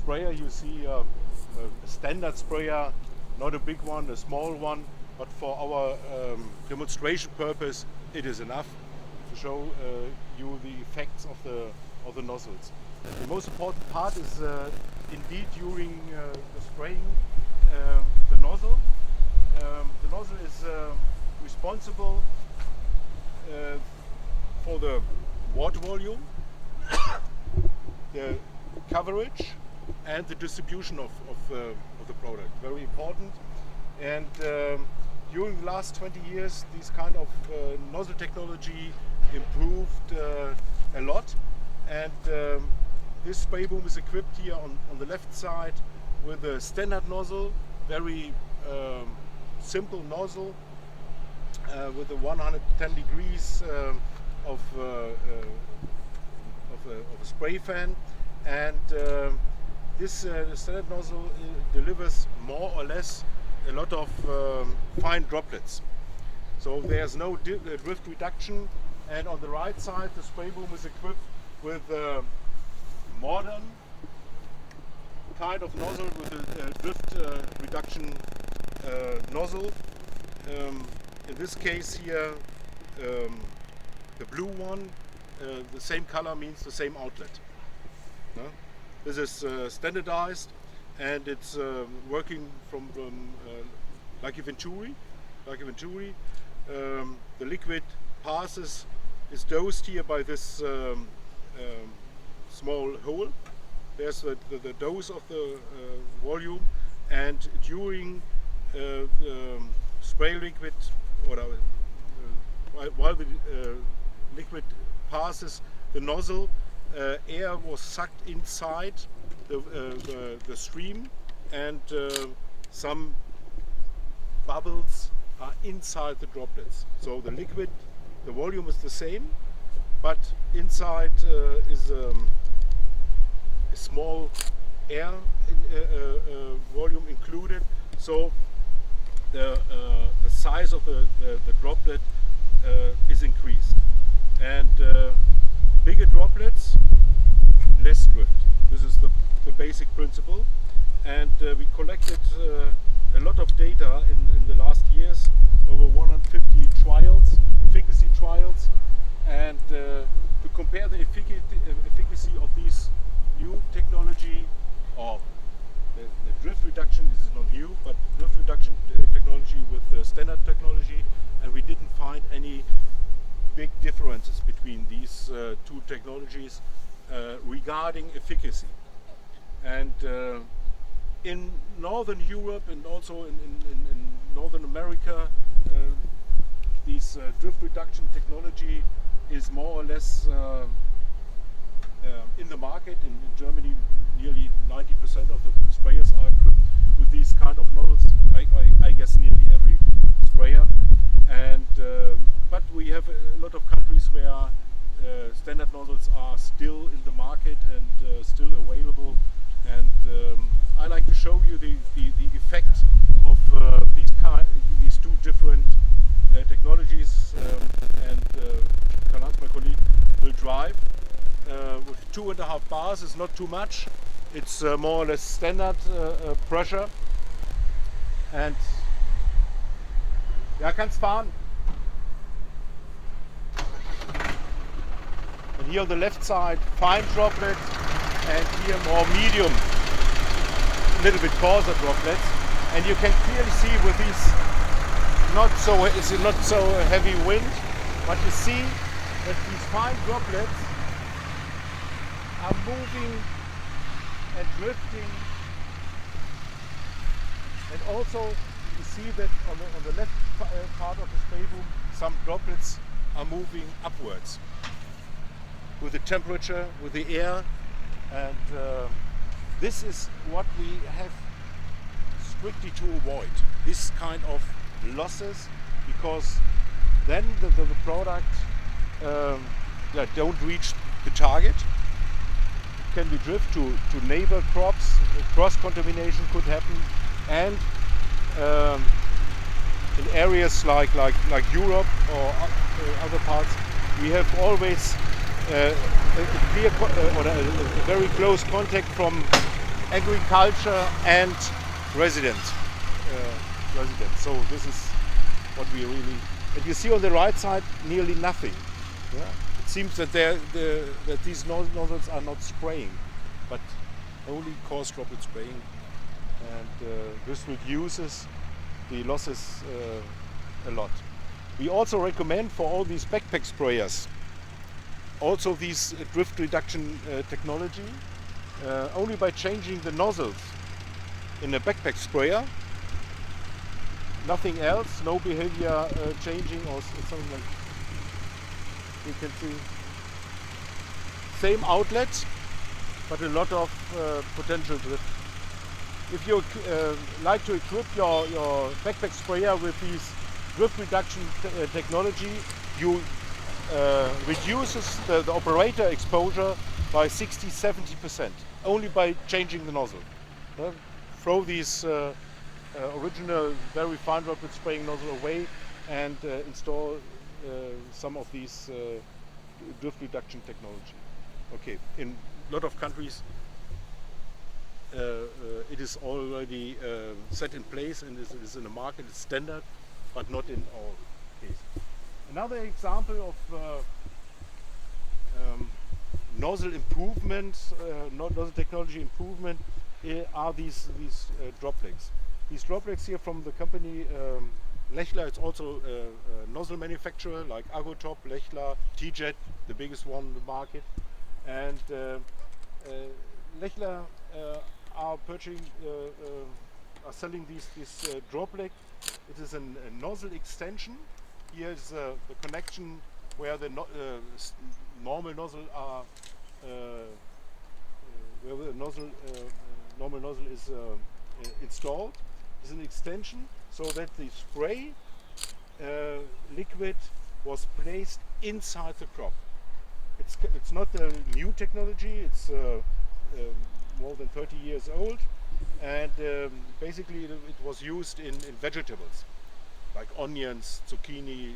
sprayer you see a standard sprayer, not a big one, a small one, but for our demonstration purpose it is enough to show you the effects of the nozzles. The most important part is indeed during the spraying the nozzle. The nozzle is responsible for the water volume, the coverage and the distribution of the product. Very important. And during the last 20 years this kind of nozzle technology improved a lot, and this spray boom is equipped here on the left side with a standard nozzle, very simple nozzle with a 110 degrees of a spray fan, and this standard nozzle delivers more or less a lot of fine droplets. So there's no drift reduction, and on the right side the spray boom is equipped with a modern kind of nozzle with a drift reduction nozzle. In this case here, the blue one, the same color means the same outlet. No? This is standardized, and it's working from like a Venturi. The liquid passes, is dosed here by this small hole. There's the dose of the volume, and during the spray liquid, or while the liquid passes the nozzle, air was sucked inside the stream, and some bubbles are inside the droplets. So the liquid, the volume is the same, but inside is a small air volume included. So the size of the droplet is increased, and bigger droplets, less drift. This is the basic principle, and we collected a lot of data in the last years, over 150 trials, efficacy trials, and to compare the efficacy of these new technology, or the drift reduction. This is not new, but drift reduction technology with standard technology, and we didn't find any big differences between these two technologies regarding efficacy. And in Northern Europe and also in Northern America, this drift reduction technology is more or less in the market. In Germany, nearly 90% of the sprayers are equipped with these kind of nozzles. I guess nearly every sprayer. And but we have a lot of countries where standard nozzles are still in the market and still available. And I like to show you the effect of these two different technologies, and Karl-Heinz, my colleague, will drive with 2.5 bars. Is not too much. It's more or less standard pressure. And ja, kannst fahren. And here on the left side, fine droplet, and here more medium, little bit coarser droplets. And you can clearly see with these not so heavy wind, but you see that these fine droplets are moving and drifting, and also you see that on the left part of the spray boom, some droplets are moving upwards with the temperature, with the air, and this is what we have strictly to avoid, this kind of losses, because then the product don't reach the target. It can be drift to neighbor crops, cross-contamination could happen, and in areas like Europe or other parts, we have always a clear or a very close contact from agriculture and residents. So this is what we really, and you see on the right side nearly nothing. Yeah? It seems that that these nozzles are not spraying, but only coarse droplet spraying, and this reduces the losses a lot. We also recommend for all these backpack sprayers also these drift reduction technology, only by changing the nozzles in a backpack sprayer. Nothing else, no behavior changing or something like that. You can see same outlet, but a lot of potential drift. If you like to equip your backpack sprayer with these drift reduction technology, you reduces the operator exposure by 60–70% only by changing the nozzle. Throw these original very fine droplet spraying nozzle away and install some of these drift reduction technology. Okay, in a lot of countries it is already set in place and it is in the market, it's standard, but not in our case. Another example of nozzle improvement, nozzle technology improvement are these droplets. These droplets here from the company Lechler, it's also a nozzle manufacturer like Agotop, Lechler, T-Jet, the biggest one in the market. And Lechler are selling this droplet. It is a nozzle extension. Here is the connection where the normal nozzle are where the normal nozzle is installed. It's an extension so that the spray liquid was placed inside the crop. It's not a new technology. It's more than 30 years old, and basically it was used in vegetables like onions, zucchini,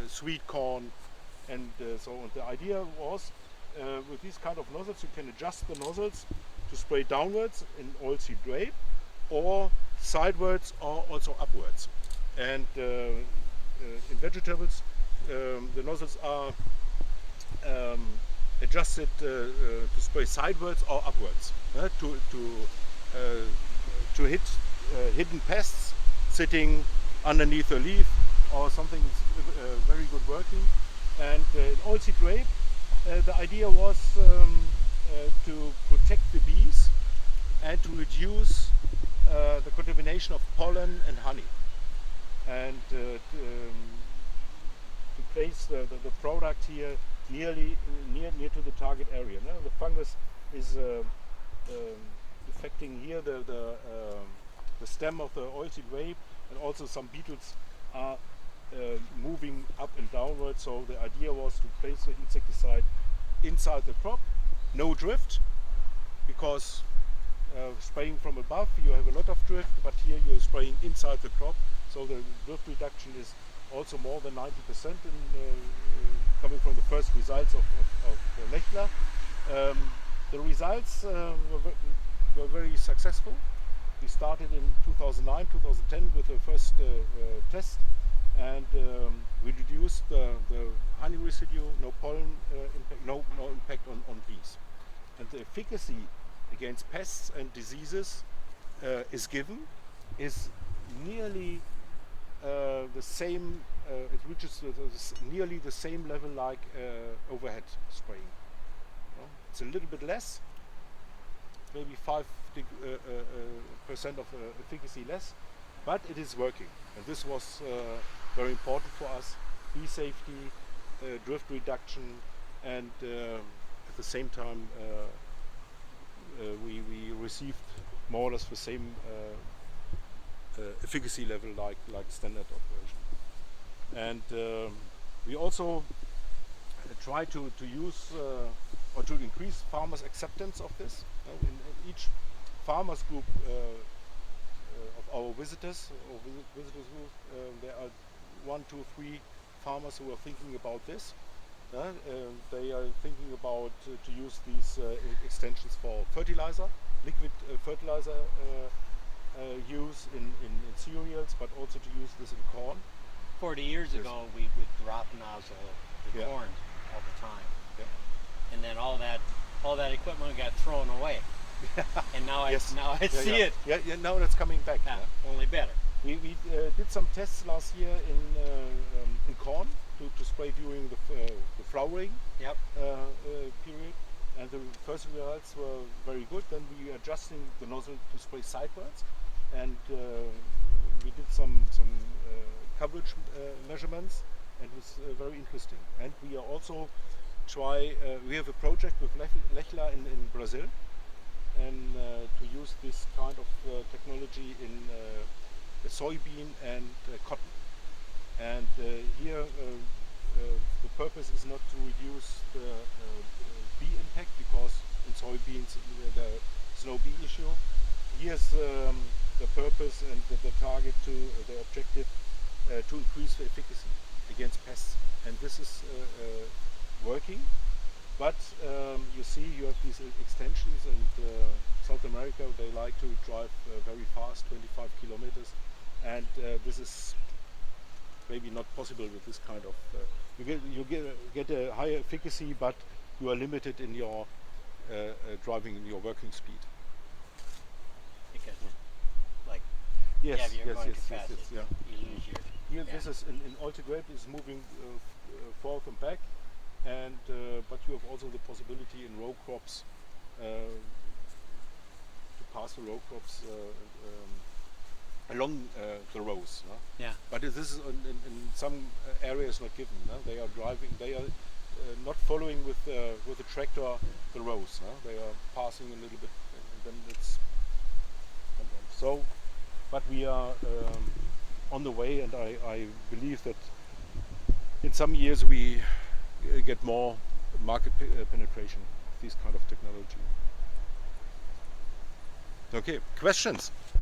sweet corn, and so on. The idea was with these kind of nozzles you can adjust the nozzles to spray downwards in oilseed rape, or sidewards, or also upwards. And in vegetables the nozzles are adjusted to spray sidewards or upwards to hit hidden pests sitting underneath a leaf or something very good working. And in oilseed rape the idea was to protect the bees and to reduce the contamination of pollen and honey, and to place the product here near to the target area. Now, the fungus is affecting here the stem of the oilseed rape, and also some beetles are moving up and downward. So the idea was to place the insecticide inside the crop, no drift, because spraying from above you have a lot of drift, but here you're spraying inside the crop, so the drift reduction is also more than 90% coming from the first results of Lechler. The results were very successful. We started in 2009, 2010 with the first test, and we reduced the honey residue, no pollen impact, no impact on bees. And the efficacy against pests and diseases is nearly the same. It reaches nearly the same level like overhead spraying. It's a little bit less, maybe 5% of efficacy less, but it is working. And this was very important for us: bee safety, drift reduction, and at the same time we received more or less the same efficacy level like standard operation. And we also try to use or to increase farmers' acceptance of this. In each farmers group of our visitors group, there are 1, 2, 3 farmers who are thinking about this. They are thinking about to use these extensions for fertilizer liquid fertilizer use in cereals, but also to use this in corn. 40 years ago, we would drop nozzle the Yeah. corn all the time, Yeah. and then all that equipment got thrown away. And now Yes. I see it. Yeah, now it's coming back. Yeah, Yeah. only better. We did some tests last year in corn to spray during the flowering Yep. period, and the first results were very good. Then we adjusting the nozzle to spray sidewards, and we did some coverage measurements, and it was very interesting. And we are also we have a project with Lechla in Brazil, and to use this kind of technology in soybean and cotton. And here the purpose is not to reduce the bee impact, because in soybeans there's no bee issue. Here's the purpose and the target the objective to increase the efficacy against pests. And this is working. But you see, you have these extensions, and South America, they like to drive very fast, 25 kilometers, and this is maybe not possible with this kind of. You get a higher efficacy, but you are limited in your driving, in your working speed. Because, like, Yes, yeah, you're yes, going yes, too yes, fast. yes, yeah. You lose your. Here, Yeah. this is in ultigrade is moving forth and back, and but you have also the possibility in row crops to pass the row crops along the rows. No? Yeah. But this is in some areas not given. No? They are driving. They are not following with the tractor the rows. No? They are passing a little bit, and then it's so. But we are on the way, and I believe that in some years we get more market penetration of this kind of technology. Okay, questions?